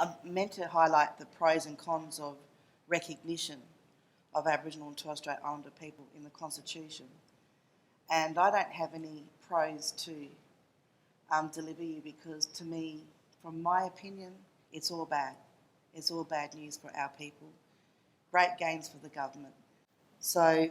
I'm meant to highlight the pros and cons of recognition of Aboriginal and Torres Strait Islander people in the Constitution. And I don't have any pros to deliver you because, to me, from my opinion, it's all bad. It's all bad news for our people. Great gains for the government. So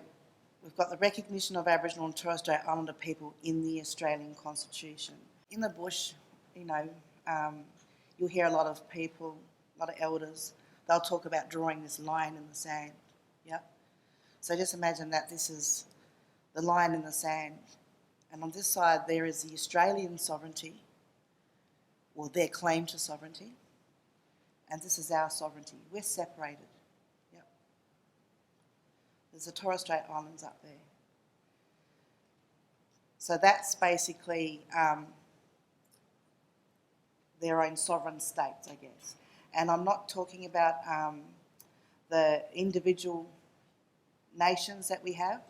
we've got the recognition of Aboriginal and Torres Strait Islander people in the Australian Constitution. In the bush, you'll hear a lot of people, a lot of elders, they'll talk about drawing this line in the sand. Yep. So just imagine that this is the line in the sand. And on this side there is the Australian sovereignty, or their claim to sovereignty, and this is our sovereignty. We're separated. Yep. There's the Torres Strait Islands up there. So that's basically their own sovereign states, I guess. And I'm not talking about the individual nations that we have.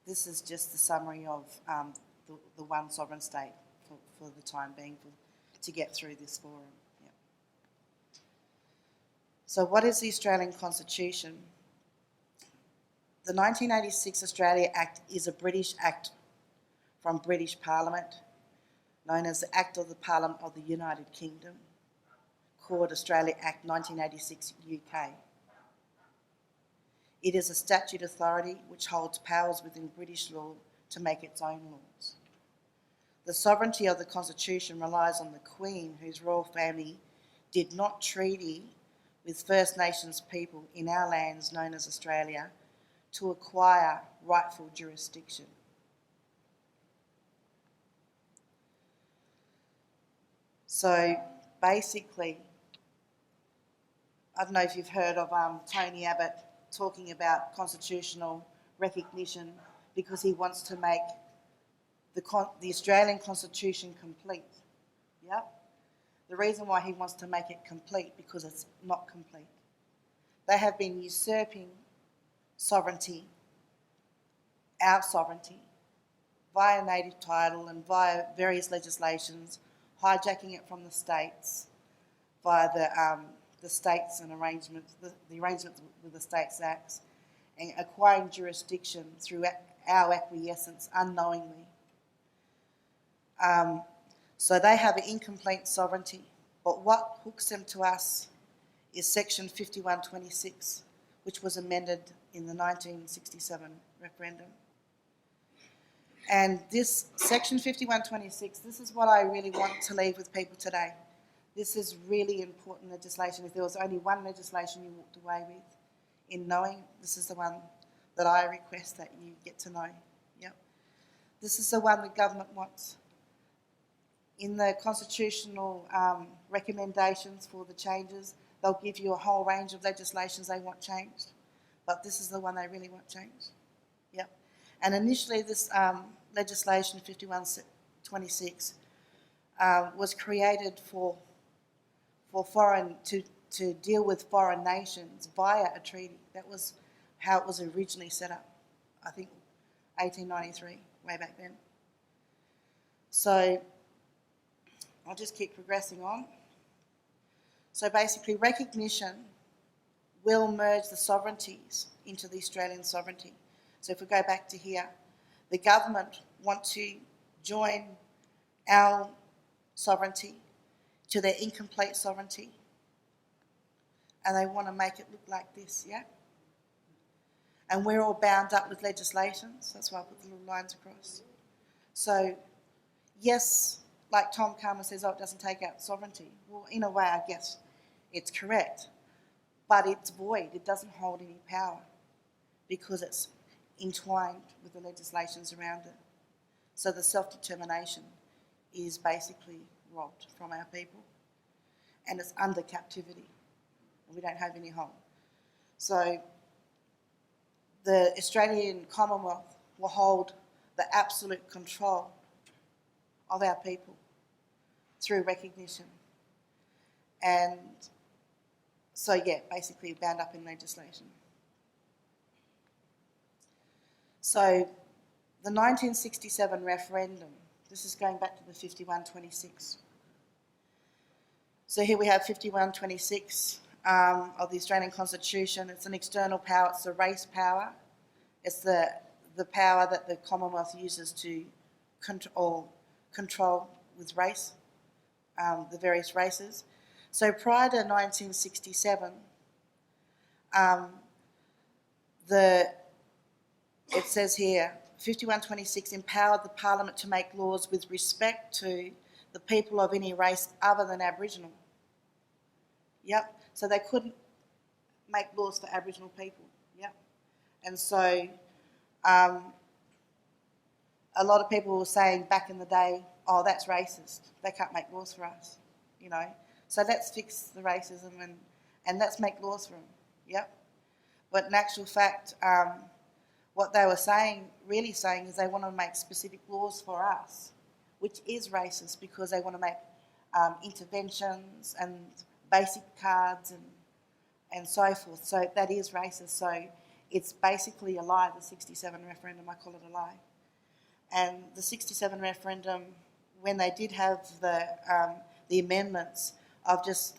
This is just the summary of the one sovereign state for the time being, to get through this forum. Yep. So what is the Australian Constitution? The 1986 Australia Act is a British Act from British Parliament, known as the Act of the Parliament of the United Kingdom, called Australia Act 1986 UK. It is a statute authority which holds powers within British law to make its own laws. The sovereignty of the Constitution relies on the Queen, whose royal family did not treaty with First Nations people in our lands known as Australia to acquire rightful jurisdiction. So basically, I don't know if you've heard of Tony Abbott talking about constitutional recognition because he wants to make the Australian Constitution complete. Yep. The reason why he wants to make it complete because it's not complete. They have been usurping sovereignty, our sovereignty, via native title and via various legislations, hijacking it from the states via the states and arrangements, the arrangements with the States Acts, and acquiring jurisdiction through our acquiescence unknowingly. So they have an incomplete sovereignty, but what hooks them to us is Section 5126, which was amended in the 1967 referendum. And this Section 5126, this is what I really want to leave with people today. This is really important legislation. If there was only one legislation you walked away with in knowing, this is the one that I request that you get to know. Yep. This is the one the government wants. In the constitutional recommendations for the changes, they'll give you a whole range of legislations they want changed, but this is the one they really want changed. Yep. And initially this legislation 5126 was created for foreign, to deal with foreign nations via a treaty. That was how it was originally set up, I think 1893, way back then. So I'll just keep progressing on. So basically recognition will merge the sovereignties into the Australian sovereignty. So if we go back to here, the government want to join our sovereignty to their incomplete sovereignty, and they want to make it look like this, yeah? And we're all bound up with legislations, that's why I put the little lines across. So, yes, like Tom Calma says, oh, it doesn't take out sovereignty. Well, in a way, I guess it's correct, but it's void, it doesn't hold any power because it's entwined with the legislations around it. So the self-determination is basically robbed from our people, and it's under captivity, and we don't have any home. So the Australian Commonwealth will hold the absolute control of our people through recognition. And so, yeah, basically bound up in legislation. So the 1967 referendum, this is going back to the 5126. So here we have 5126 of the Australian Constitution. It's an external power. It's the race power. It's the power that the Commonwealth uses to control with race, the various races. So prior to 1967, it says here, 5126 empowered the Parliament to make laws with respect to the people of any race other than Aboriginal. Yep. So they couldn't make laws for Aboriginal people. Yep. And so a lot of people were saying back in the day, oh, that's racist. They can't make laws for us, you know. So let's fix the racism and let's make laws for them. Yep. But in actual fact, what they were really saying is they want to make specific laws for us, which is racist because they want to make interventions and basic cards and so forth. So that is racist. So it's basically a lie, the 67 referendum. I call it a lie. And the 67 referendum, when they did have the amendments, I've just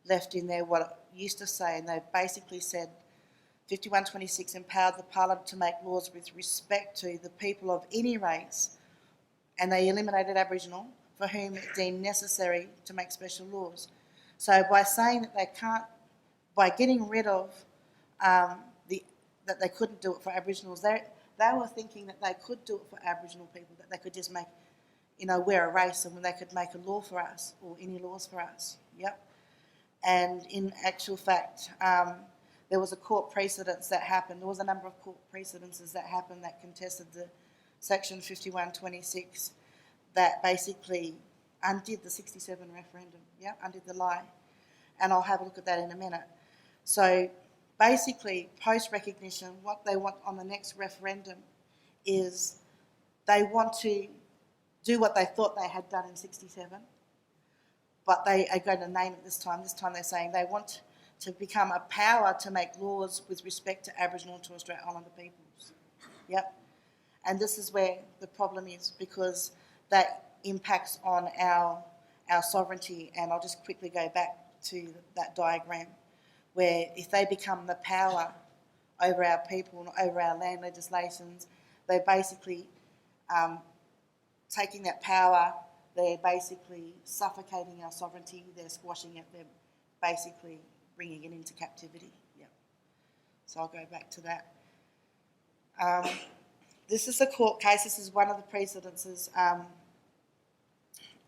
left in there what it used to say, and they basically said 5126 empowered the Parliament to make laws with respect to the people of any race, and they eliminated Aboriginal, for whom it deemed necessary to make special laws. So by saying that they can't, by getting rid of that they couldn't do it for Aboriginals, they were thinking that they could do it for Aboriginal people, that they could just make, we're a race and they could make a law for us or any laws for us. Yep. And in actual fact, there was a court precedence that happened. There was a number of court precedences that happened that contested the Section 5126 that basically undid the 67 referendum, undid the lie. And I'll have a look at that in a minute. So basically, post-recognition, what they want on the next referendum is they want to do what they thought they had done in 67, but they are going to name it this time. This time they're saying they want to become a power to make laws with respect to Aboriginal and Torres Strait Islander peoples. Yep. And this is where the problem is, because that impacts on our sovereignty. And I'll just quickly go back to that diagram, where if they become the power over our people and over our land legislations, they're basically taking that power, they're basically suffocating our sovereignty, they're squashing it, they're basically bringing it into captivity. Yep. So I'll go back to that. This is a court case. This is one of the precedences. I'm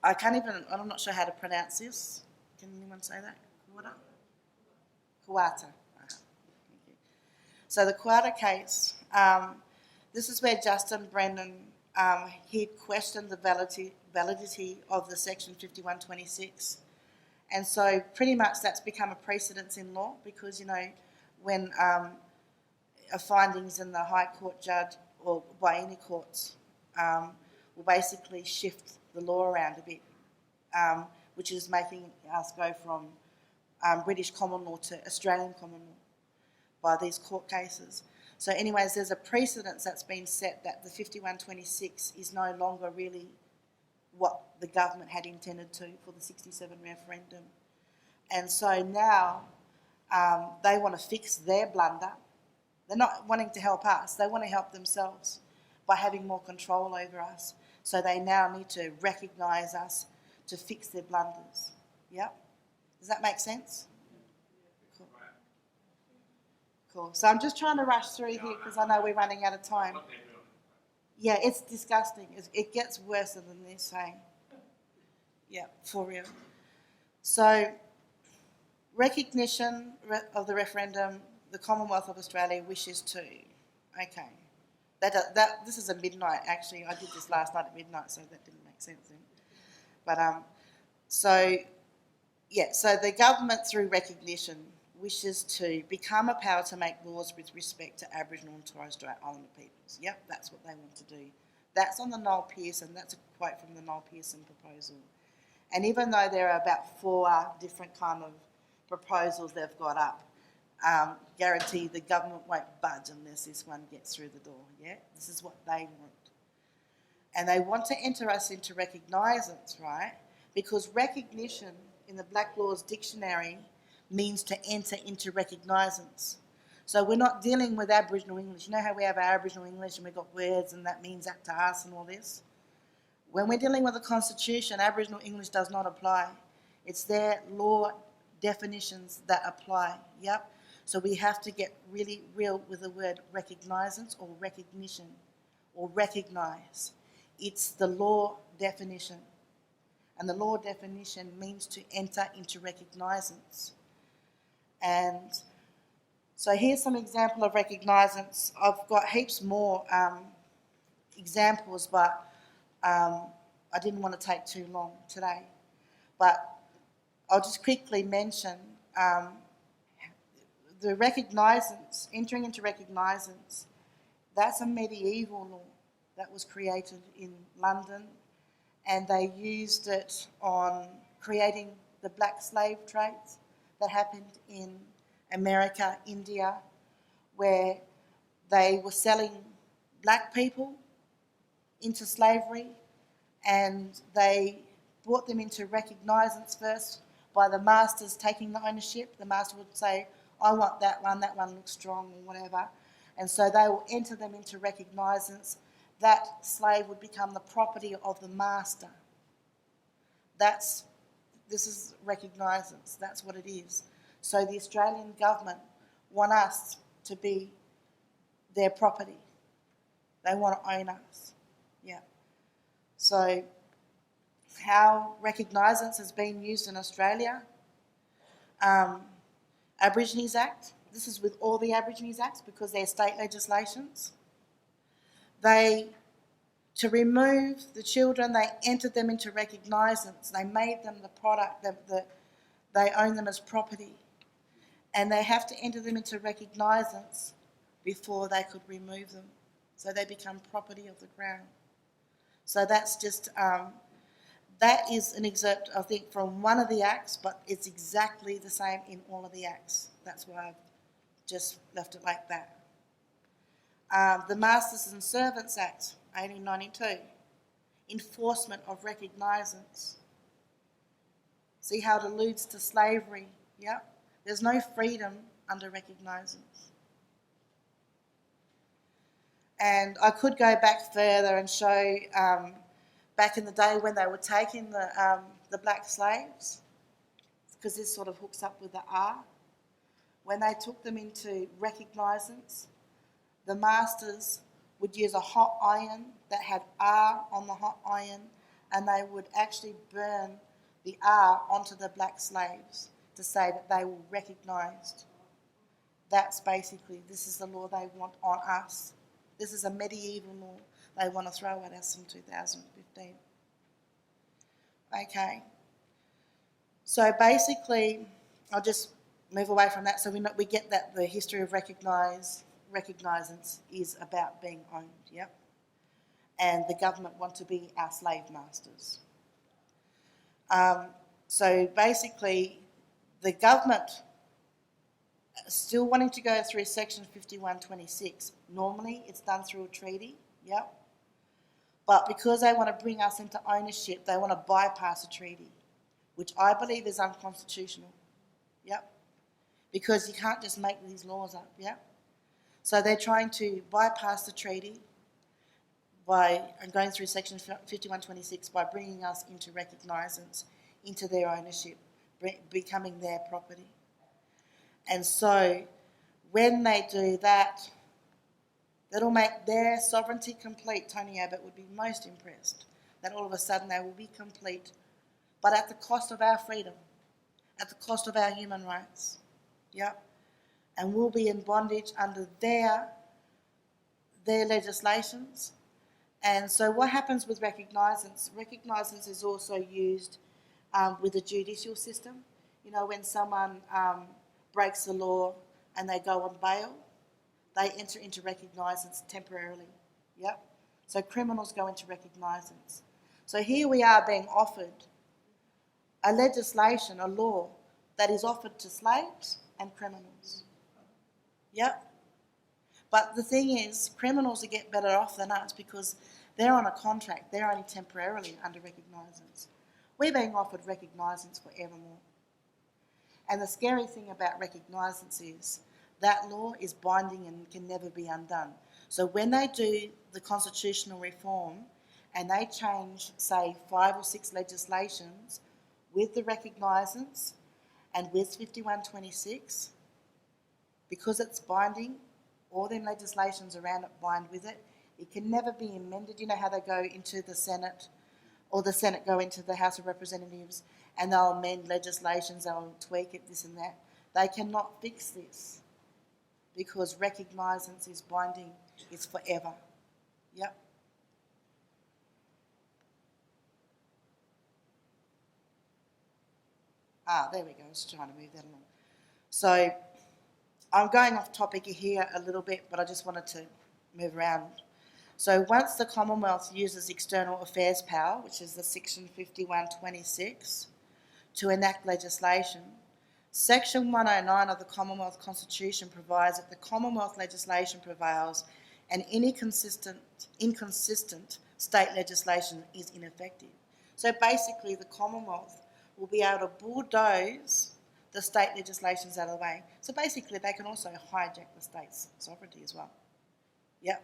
not sure how to pronounce this. Can anyone say that? Kuata. Thank you. So the Kuata case, this is where Justin Brennan, he questioned the validity of the Section 5126. And so pretty much that's become a precedence in law because, when findings in the High Court judge or by any courts will basically shift the law around a bit, which is making us go from British common law to Australian common law by these court cases. So anyways, there's a precedence that's been set that the 5126 is no longer really what the government had intended to for the 67 referendum. And so now they want to fix their blunder. They're not wanting to help us, they want to help themselves by having more control over us. So they now need to recognise us to fix their blunders. Yep. Does that make sense? Cool. Cool. So I'm just trying to rush through here because I know we're running out of time. Yeah, it's disgusting. It gets worse than this, hey? Yeah, for real. So, recognition of the referendum, the Commonwealth of Australia wishes to. Okay. This is a midnight, actually. I did this last night at midnight, so that didn't make sense then. But, so the government, through recognition, wishes to become a power to make laws with respect to Aboriginal and Torres Strait Islander peoples. Yep, that's what they want to do. That's on the Noel Pearson, that's a quote from the Noel Pearson proposal. And even though there are about 4 different kind of proposals they've got up, guarantee the government won't budge unless this one gets through the door, yeah? This is what they want. And they want to enter us into recognizance, right? Because recognition in the Black Laws Dictionary means to enter into recognizance. So we're not dealing with Aboriginal English. You know how we have Aboriginal English and we've got words and that means that to us and all this? When we're dealing with the Constitution, Aboriginal English does not apply. It's their law definitions that apply, yep? So we have to get really real with the word recognizance or recognition or recognize. It's the law definition. And the law definition means to enter into recognizance. And so here's some example of recognizance. I've got heaps more examples, but I didn't want to take too long today. But I'll just quickly mention the recognizance, entering into recognizance. That's a medieval law that was created in London, and they used it on creating the black slave trades that happened in America, India, where they were selling black people into slavery, and they brought them into recognizance first by the masters taking the ownership. The master would say, I want that one looks strong or whatever. And so they will enter them into recognizance. That slave would become the property of the master. This is recognizance, that's what it is. So the Australian government want us to be their property. They want to own us, yeah. So how recognizance has been used in Australia. Aborigines Act, this is with all the Aborigines Acts because they're state legislations. To remove the children, they entered them into recognizance. They made them the product, they own them as property. And they have to enter them into recognizance before they could remove them. So they become property of the Crown. So that's just, that is an excerpt, I think, from one of the acts, but it's exactly the same in all of the acts. That's why I've just left it like that. The Masters and Servants Act, 1892, enforcement of recognizance. See how it alludes to slavery, yeah? There's no freedom under recognizance. And I could go back further and show back in the day when they were taking the black slaves, because this sort of hooks up with the R. When they took them into recognizance, the masters would use a hot iron that had R on the hot iron, and they would actually burn the R onto the black slaves to say that they were recognised. That's basically, this is the law they want on us. This is a medieval law they want to throw at us in 2015. Okay. So basically, I'll just move away from that so we get that the history of recognizance is about being owned, yep? And the government want to be our slave masters. So basically, the government still wanting to go through Section 5126. Normally, it's done through a treaty, yep? But because they want to bring us into ownership, they want to bypass a treaty, which I believe is unconstitutional, yep? Because you can't just make these laws up, yep? So they're trying to bypass the treaty by going through Section 5126 by bringing us into recognizance, into their ownership, becoming their property. And so when they do that, that'll make their sovereignty complete. Tony Abbott would be most impressed that all of a sudden they will be complete, but at the cost of our freedom, at the cost of our human rights. Yep. And we'll be in bondage under their legislations. And so what happens with recognizance? Recognizance is also used with the judicial system. You know, when someone breaks the law and they go on bail, they enter into recognizance temporarily. Yep. So criminals go into recognizance. So here we are being offered a legislation, a law, that is offered to slaves and criminals. Yep. But the thing is, criminals will get better off than us because they're on a contract. They're only temporarily under recognizance. We're being offered recognizance forevermore. And the scary thing about recognizance is that law is binding and can never be undone. So when they do the constitutional reform and they change, say, 5 or 6 legislations with the recognizance and with 5126, because it's binding, all them legislations around it bind with it, it can never be amended. You know how they go into the Senate, or the Senate go into the House of Representatives and they'll amend legislations, they'll tweak it, this and that. They cannot fix this because recognizance is binding, it's forever. Yep. There we go, I was trying to move that along. So I'm going off topic here a little bit, but I just wanted to move around. So once the Commonwealth uses external affairs power, which is the Section 5126, to enact legislation, Section 109 of the Commonwealth Constitution provides that the Commonwealth legislation prevails and any inconsistent state legislation is ineffective. So basically the Commonwealth will be able to bulldoze the state legislations out of the way. So basically they can also hijack the state's sovereignty as well. Yep.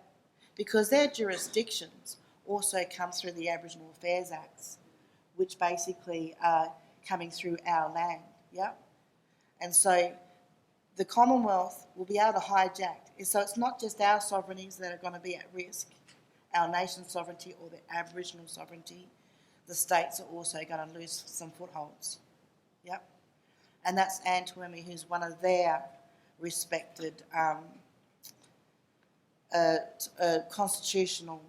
Because their jurisdictions also come through the Aboriginal Affairs Acts, which basically are coming through our land, yeah? And so the Commonwealth will be able to hijack. So it's not just our sovereignties that are going to be at risk, our nation's sovereignty or the Aboriginal sovereignty. The states are also going to lose some footholds, yep? And that's Anne Twomey, who's one of their respected constitutional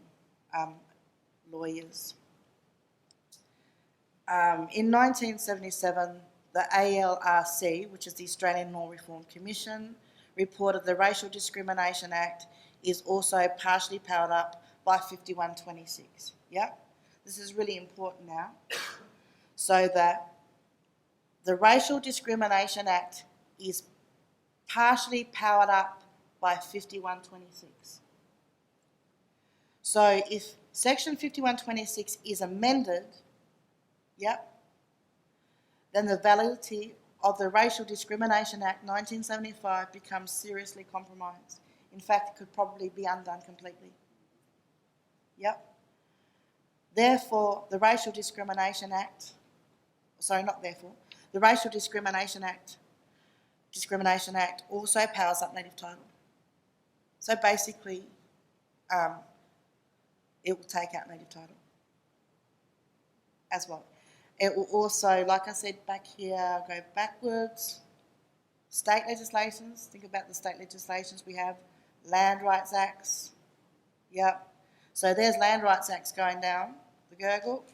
lawyers. In 1977, the ALRC, which is the Australian Law Reform Commission, reported the Racial Discrimination Act is also partially powered up by 5126. Yeah? This is really important now. So that the Racial Discrimination Act is partially powered up by 5126. So if Section 5126 is amended, yep, then the validity of the Racial Discrimination Act 1975 becomes seriously compromised. In fact, it could probably be undone completely. Yep. Therefore, the Racial Discrimination Act, the Racial Discrimination Act also powers up native title. So basically, it will take out native title as well. It will also, like I said back here, go backwards. State legislations, think about the state legislations we have. Land Rights Acts, yep. So there's Land Rights Acts going down the gurgle.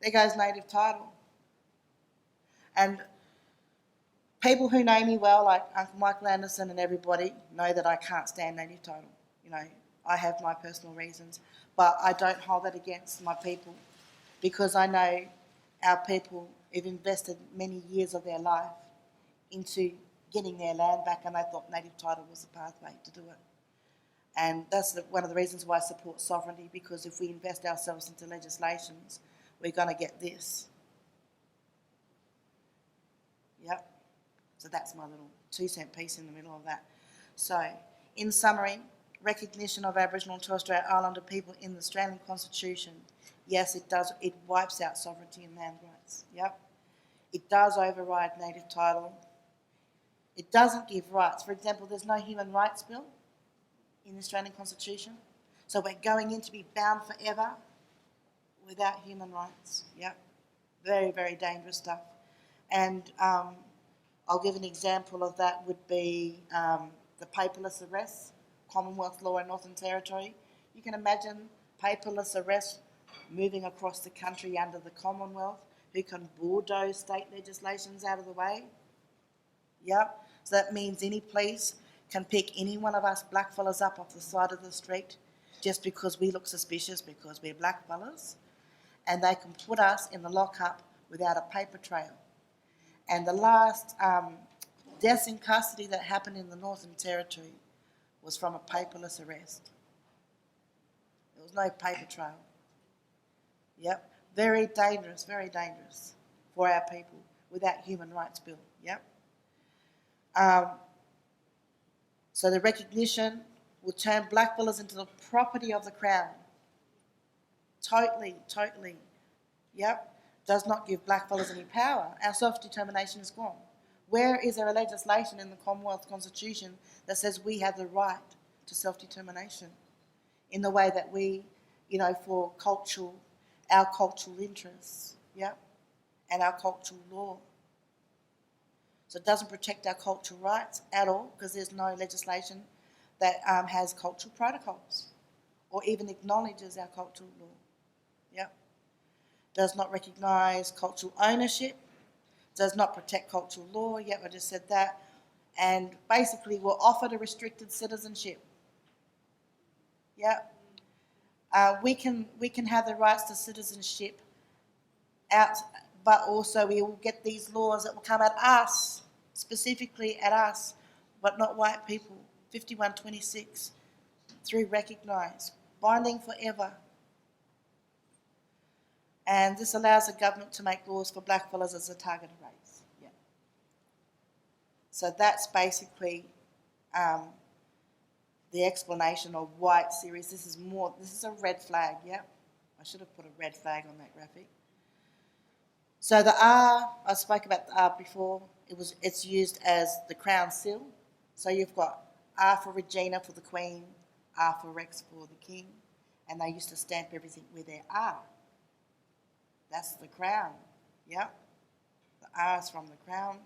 There goes native title. And people who know me well, like Uncle Michael Anderson and everybody, know that I can't stand native title. You know, I have my personal reasons, but I don't hold that against my people because I know our people have invested many years of their life into getting their land back, and they thought native title was the pathway to do it. And that's one of the reasons why I support sovereignty, because if we invest ourselves into legislations, we're going to get this. Yep. So that's my little 2-cent piece in the middle of that. So, in summary, recognition of Aboriginal and Torres Strait Islander people in the Australian Constitution, yes, it does. It wipes out sovereignty and land rights. Yep. It does override native title. It doesn't give rights. For example, there's no human rights bill in the Australian Constitution. So we're going in to be bound forever without human rights. Yep. Very, very dangerous stuff. And I'll give an example of that would be the paperless arrests, Commonwealth law in Northern Territory. You can imagine paperless arrests moving across the country under the Commonwealth, who can bulldoze state legislations out of the way. Yep. So that means any police can pick any one of us black fellas up off the side of the street just because we look suspicious because we're black fellas, and they can put us in the lockup without a paper trail. And the last deaths in custody that happened in the Northern Territory was from a paperless arrest. There was no paper trail. Yep. very dangerous for our people without human rights bill. Yep. So the recognition will turn blackfellas into the property of the Crown. Totally. Yep. Does not give blackfellas any power. Our self-determination is gone. Where is there a legislation in the Commonwealth Constitution that says we have the right to self-determination in the way that we, for our cultural interests, yep, and our cultural law? So it doesn't protect our cultural rights at all because there's no legislation that has cultural protocols or even acknowledges our cultural law. Yep. Does not recognise cultural ownership, does not protect cultural law. Yep, I just said that. And basically we're offered a restricted citizenship. Yep. We can have the rights to citizenship out, but also we will get these laws that will come at us, specifically at us, but not white people. 5126 through Recognise, binding forever. And this allows the government to make laws for blackfellas as a targeted race. Yeah. So that's basically the explanation of why it's serious. This is a red flag, yeah? I should have put a red flag on that graphic. So the R, I spoke about the R before, it's used as the Crown seal. So you've got R for Regina for the Queen, R for Rex for the King, and they used to stamp everything with their R. That's the Crown, yeah? The R is from the Crown.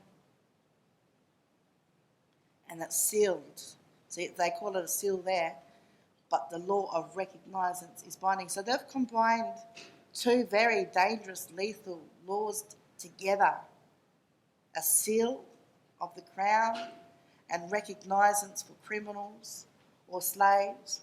And it's sealed. See, they call it a seal there, but the law of recognizance is binding. So they've combined two very dangerous, lethal laws together. A seal of the Crown and recognizance for criminals or slaves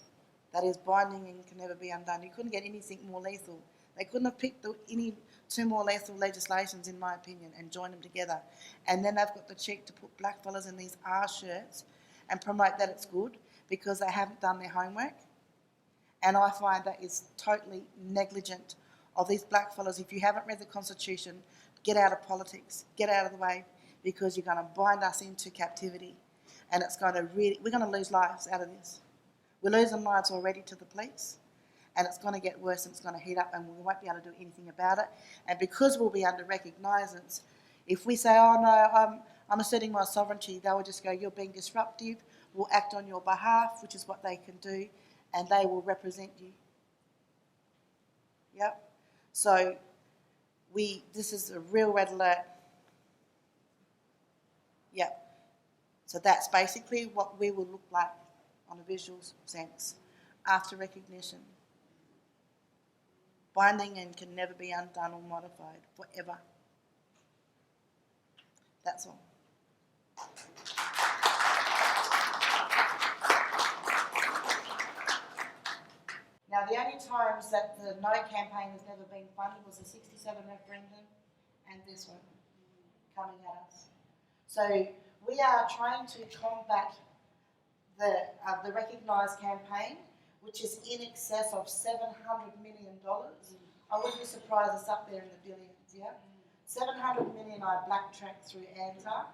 that is binding and can never be undone. You couldn't get anything more lethal. They couldn't have picked any two more lethal legislations, in my opinion, and joined them together. And then they've got the cheek to put blackfellas in these R shirts and promote that it's good because they haven't done their homework. And I find that is totally negligent of these blackfellas. If you haven't read the Constitution, get out of politics, get out of the way, because you're going to bind us into captivity. And it's going to we're going to lose lives out of this. We're losing lives already to the police. And it's going to get worse and it's going to heat up and we won't be able to do anything about it. And because we'll be under recognizance, if we say, oh no, I'm asserting my sovereignty, they will just go, you're being disruptive, we'll act on your behalf, which is what they can do, and they will represent you. Yep. So this is a real red alert. Yep. So that's basically what we will look like on a visual sense after recognition. Binding and can never be undone or modified forever. That's all. Now, the only times that the No campaign has never been funded was the 67 referendum and this one coming at us. So we are trying to combat the Recognise campaign, which is in excess of $700 million. I wouldn't be surprised it's up there in the billions, yeah? 700 million I blacktracked through ANZAR,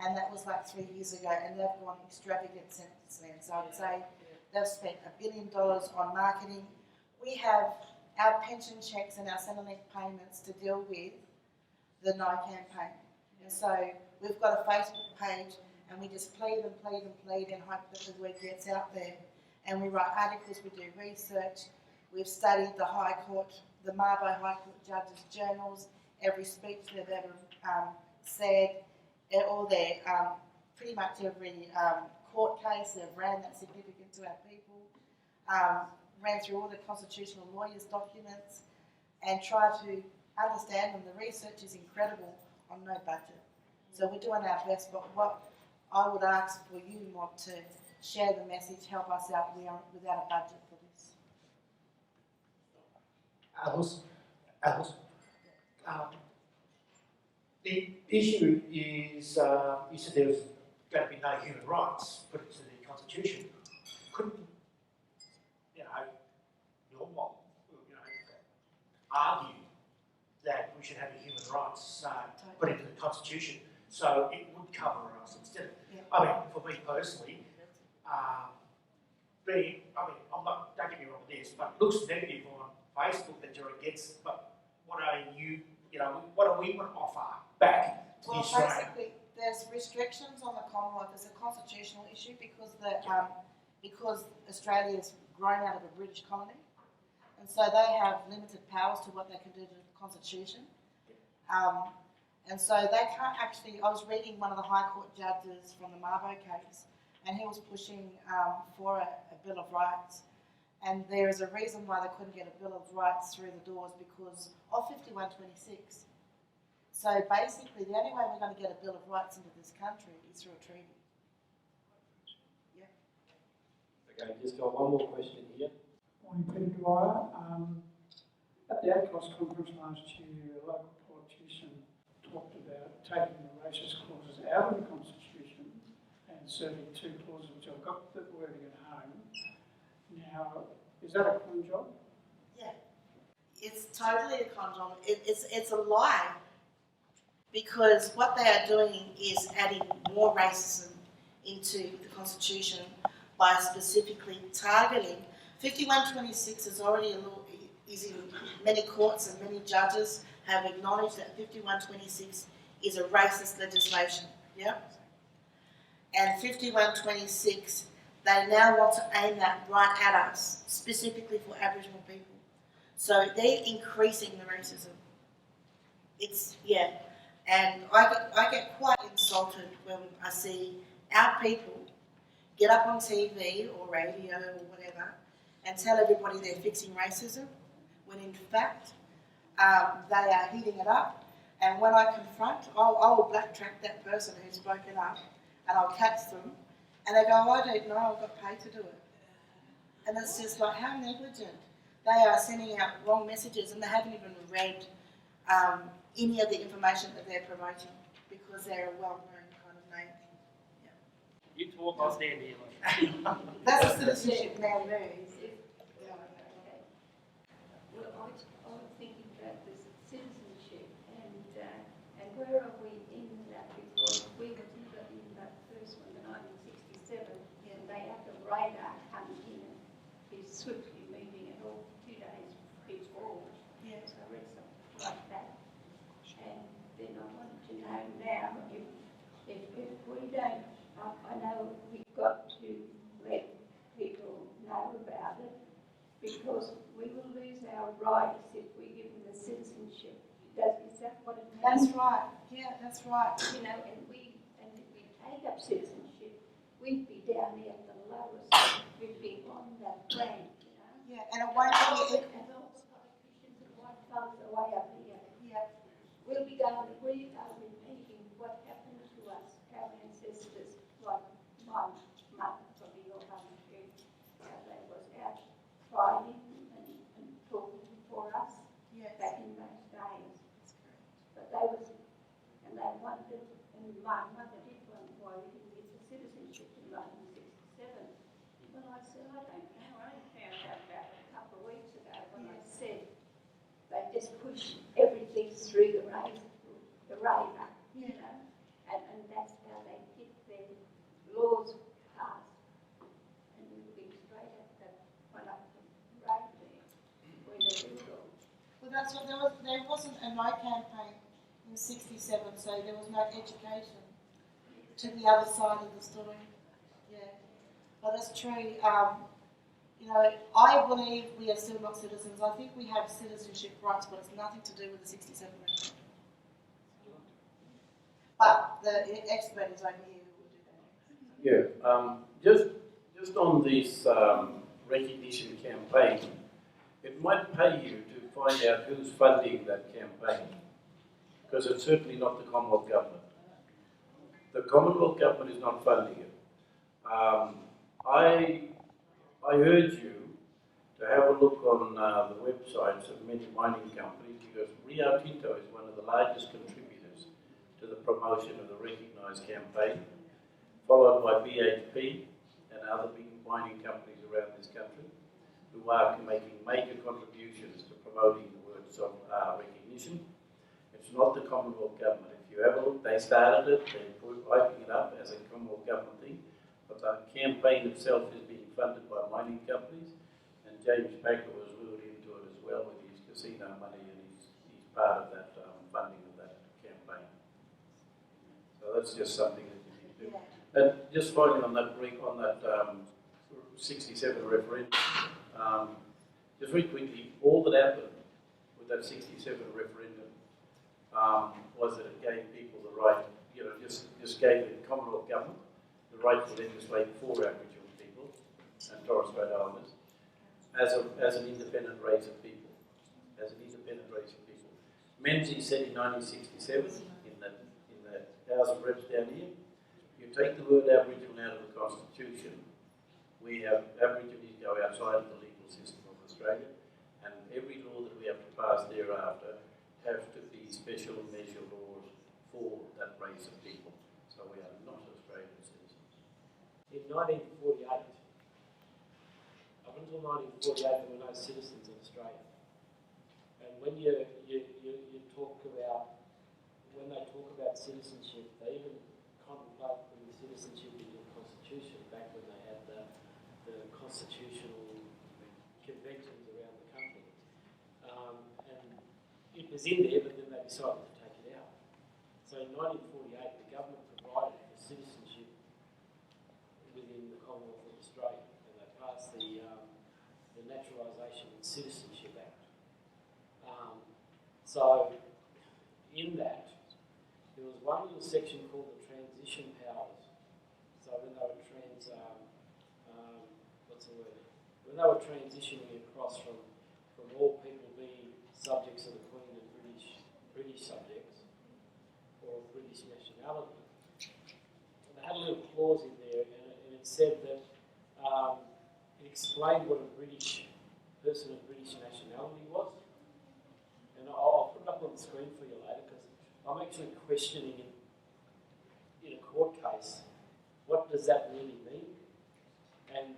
and that was like 3 years ago, and they've gone extravagant since then. So I would say they've spent $1 billion on marketing. We have our pension checks and our Centrelink payments to deal with the No campaign. And so we've got a Facebook page, and we just plead and plead and plead and hope that the word gets out there. And we write articles, we do research, we've studied the High Court, the Mabo High Court judges' journals, every speech they've ever said, or pretty much every court case they've ran that's significant to our people, ran through all the constitutional lawyers' documents and try to understand them. The research is incredible on no budget. So we're doing our best, but what I would ask for you, Mob, to share the message, help us out. We are without a budget for this. Alice, the issue is, you said there was going to be no human rights put into the Constitution. Couldn't, your mob, argue that we should have a human rights put into the Constitution, so it would cover us instead of. I mean, for me personally, I'm not. Don't get me wrong with this, but it looks negative on Facebook that you're against. But what are you? What do we want to offer back to Australia? Basically, there's restrictions on the Commonwealth. It's a constitutional issue because Australia's grown out of a British colony, and so they have limited powers to what they can do to the Constitution. And so they can't actually. I was reading one of the High Court judges from the Mabo case, and he was pushing for a Bill of Rights. And there is a reason why they couldn't get a Bill of Rights through the doors because of 5126. So basically, the only way we're going to get a Bill of Rights into this country is through a treaty. Yeah. Okay, just got one more question here. Morning, Peter Dwyer. At the ACOS conference last year, a local politician talked about taking the racist clauses out of the Constitution and inserting two clauses which have got the wording at home. Now, is that a con job? Yeah. It's totally a con job. It's a lie because what they are doing is adding more racism into the Constitution by specifically targeting. 5126 is already is in many courts and many judges have acknowledged that 5126 is a racist legislation, yeah? And 5126, they now want to aim that right at us, specifically for Aboriginal people. So they're increasing the racism. And I get quite insulted when I see our people get up on TV or radio or whatever and tell everybody they're fixing racism, when in fact they are heating it up. And when I confront, I will backtrack that person who's spoken up and I'll catch them and they go, I don't know, I've got paid to do it. And it's just like, how negligent. They are sending out wrong messages and they haven't even read any of the information that they're promoting because they're a well-known kind of name. Yeah. You talk, I'll stand here. That's a citizenship now move. Well, I was thinking about this citizenship and where are we in that, because we were in that first one, the 1967, and they had the radar coming in and be swiftly moving it all 2 days before. Yes. So I read something like that. And then I wanted to know now if we don't, I know we've got to let people know about it because we will lose our rights if we give them the citizenship. Is that what it means? That's right. Yeah, that's right. You know, and if we take up citizenship, we'd be down here at the lowest. We'd be on that rank, you know. Yeah, and it won't be equal. And all the politicians and white fellas are way up here. Yeah. We'll be going, we are repeating what happened to us, our ancestors, like my mother, probably your mother too, how they was out fighting and talking for us back in those days. But they was, and they wondered, and my mother did wonder why we didn't get the citizenship in 1967. But I said, I don't know, I only found out about it a couple of weeks ago when I said they just push everything through the radar, you know, and that's how they get their laws passed. And we would be straight at that one up the road there, where they do it all. Well, that's what there wasn't a no campaign in '67, so there was no education to the other side of the story. Yeah, but that's true. You know, I believe we are still not citizens. I think we have citizenship rights, but it's nothing to do with the '67 referendum. But the expert is over here who will do that. Yeah, just on this recognition campaign, it might pay you to find out who's funding that campaign, because it's certainly not the Commonwealth Government. The Commonwealth Government is not funding it. I urge you to have a look on the websites of many mining companies, because Rio Tinto is one of the largest contributors to the promotion of the Recognized campaign, followed by BHP and other big mining companies around this country who are making major contributions to promoting the words of recognition. It's not the Commonwealth Government. If you have a look, they started it, they're wiping it up as a Commonwealth Government thing, but the campaign itself is being funded by mining companies, and James Packer was lured into it as well with his casino money, and he's part of that funding of that campaign. So that's just something that you need to do. Yeah. And just finally on that 67 referendum, just very quickly, all that happened with that 67 referendum was that it gave people the right, just gave the Commonwealth Government the right to legislate for Aboriginal people and Torres Strait Islanders as an independent race of people. Menzies said in 1967 in that House of Reps down here, you take the word Aboriginal out of the Constitution, we have Aborigines go outside of the legal system of Australia, and every law that we have to pass thereafter have to be special measure laws for that race of people. So we are not Australian citizens. In 1948, up until 1948, there were no citizens in Australia. And when you talk about, when they talk about citizenship, they even contemplate putting citizenship in the Constitution back when they had the constitutional conventions around the country. And it was in there, but then they decided to take it out. So in 1948, the government provided for citizenship within the Commonwealth of Australia, and they passed the Naturalisation and Citizenship Act. So in that, there was one little section called the transition powers. So when they were when they were transitioning across from all people being subjects of the Queen and British subjects, or of British nationality, they had a little clause in there, and it said that it explained what a British person of British nationality was. And I'll put it up on the screen for you later, because I'm actually questioning in a court case, what does that really mean? And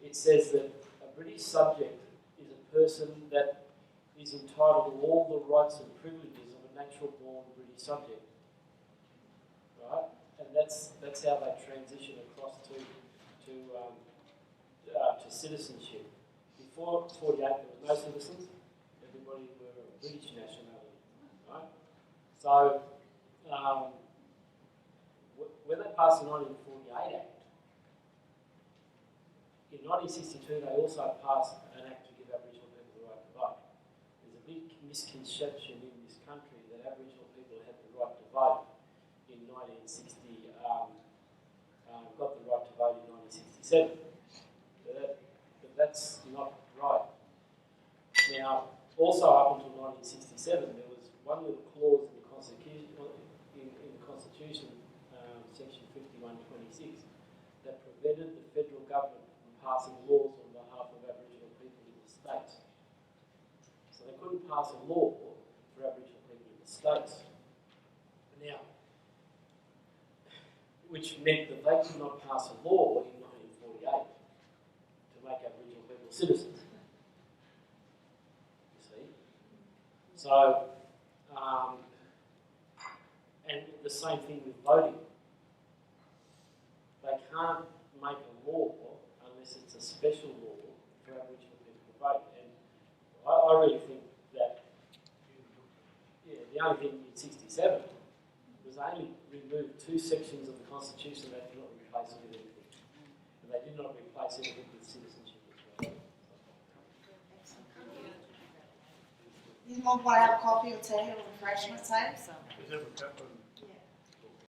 it says that a British subject is a person that is entitled to all the rights and privileges of a natural-born British subject, right? And that's how they transition across to citizenship. Before 48, there was no citizens. Everybody were of British nationality, right? So when they passed the 1948 Act, in 1962 they also passed an act to give Aboriginal people the right to vote. There's a big misconception in this country that Aboriginal people had the right to vote in 1960, got the right to vote in 1967. But that's not right. Now, also up until 1967, there was one little clause in the Constitution, section 51(26), that prevented the federal government from passing laws on behalf of Aboriginal people in the states. So they couldn't pass a law for Aboriginal people in the states. Now, which meant that they could not pass a law in 1948 to make Aboriginal people citizens. You see? So, and the same thing with voting. They can't make a law unless it's a special law for Aboriginal people to vote. And I really think that, the only thing in 67 was they only removed 2 sections of the Constitution that did not replace it with anything. And they did not replace anything with citizenship as well. You want to have coffee or tea or refreshments, eh? Is there a couple of